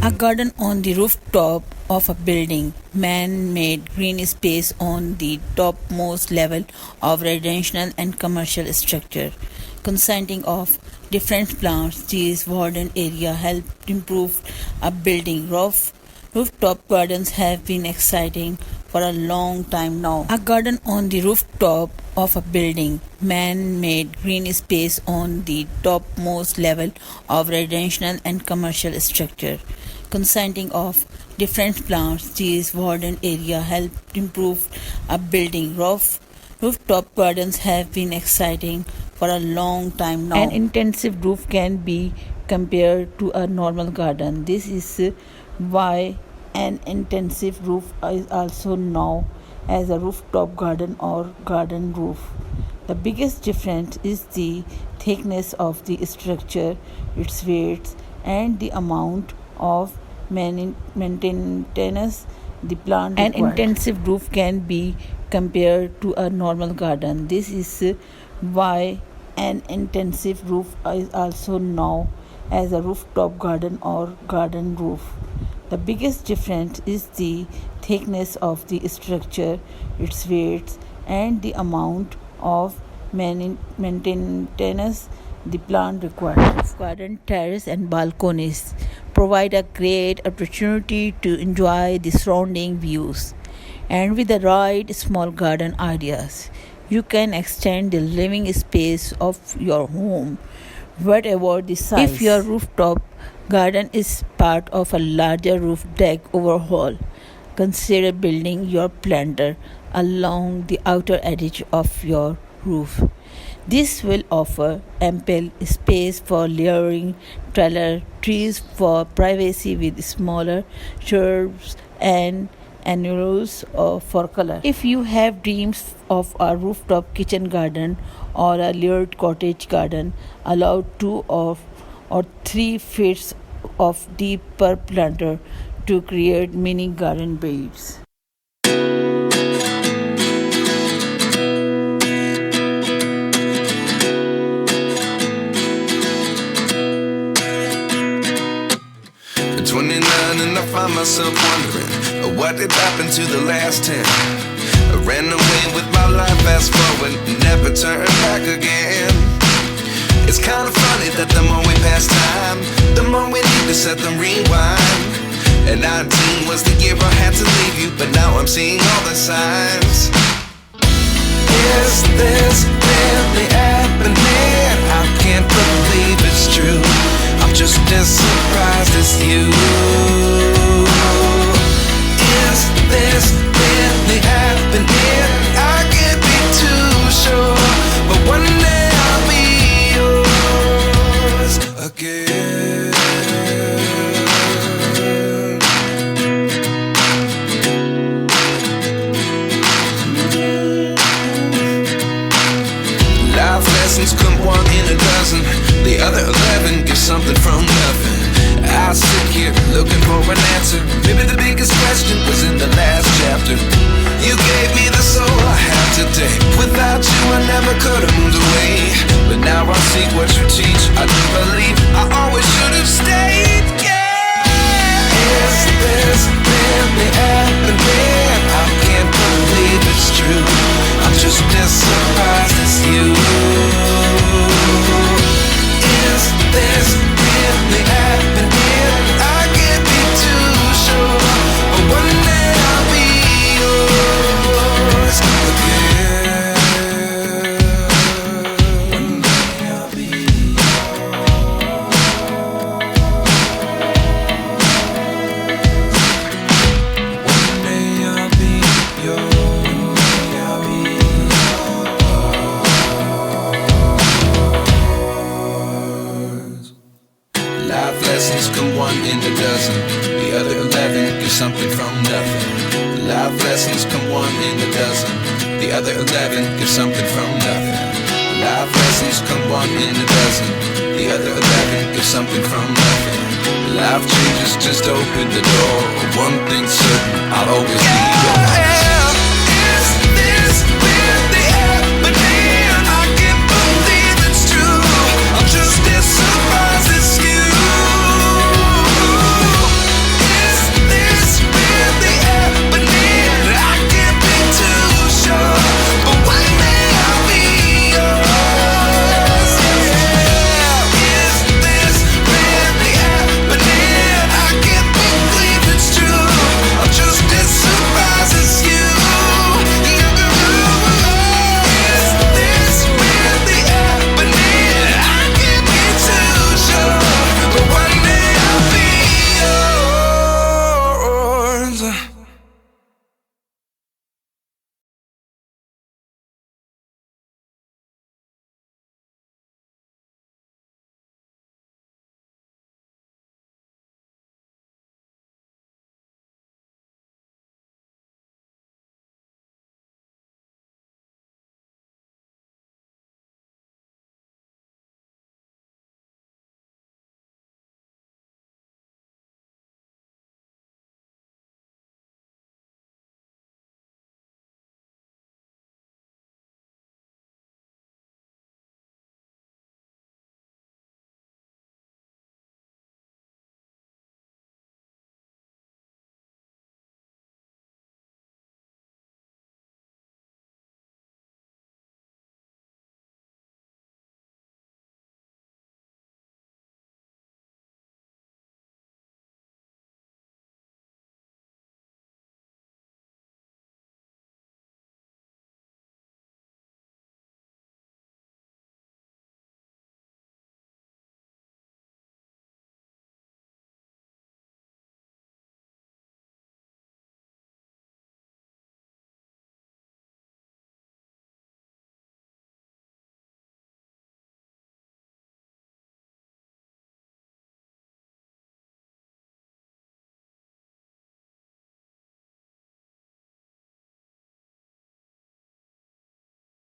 A garden on the rooftop of a building, man-made green space on the topmost level of residential and commercial structure, consisting of different plants. These wooded area help improve a building roof. Rooftop gardens have been exciting for a long time now. A garden on the rooftop of a building, man-made green space on the topmost level of residential and commercial structure, consisting of different plants. These wooded area help improve a building roof. Rooftop gardens have been exciting for a long time now. An intensive roof can be compared to a normal garden. This is why an intensive roof is also known as a rooftop garden or garden roof. The biggest difference is the thickness of the structure, its weight, and the amount of maintenance the plant required. An intensive roof can be compared to a normal garden. This is why an intensive roof is also known as a rooftop garden or garden roof. The biggest difference is the thickness of the structure, its weight, and the amount of maintenance the plant requires. Garden terrace and balconies provide a great opportunity to enjoy the surrounding views. And with the right small garden ideas, you can extend the living space of your home, whatever the size. If your rooftop garden is part of a larger roof deck overhaul, consider building your planter along the outer edge of your roof. This will offer ample space for layering taller trees for privacy with smaller shrubs and annuals for color. If you have dreams of a rooftop kitchen garden or a layered cottage garden, allow 2 or 3 feet of deep per planter to create mini garden beds. At 29 and I find myself wondering what did happen to the last 10. I ran away with my life, fast forward, never turn back again. It's kind of funny that the more we pass time, the more we need to set the rewind. And 19 was the year I had to leave you, but now I'm seeing all the signs. Is this really happening? I can't believe it's true. I'm just as surprised as you. Is this really happening? I can't be too sure, but one day I'll be yours again. Life lessons come 1 in a dozen. The other 11 give something from nothing. I sit here looking for an answer. Maybe the biggest question was in the last chapter. You gave me the soul I have today. Without you I never could have moved away. But now I see what you teach. I do believe I always should have stayed. Yeah. Is this really happening? I can't believe it's true. I'm just as surprised as you. Is this really happening? I can't be too sure, but one day I'll be yours again. One day I'll be yours. One day I'll be yours. One day I'll be yours. Life lessons come 1 in a dozen. The other 11 give something from nothing. Life lessons come 1 in a dozen. The other 11 give something from nothing. Life lessons come 1 in a dozen. The other 11 give something from nothing. Life changes just open the door. One thing's certain, I'll always be yours.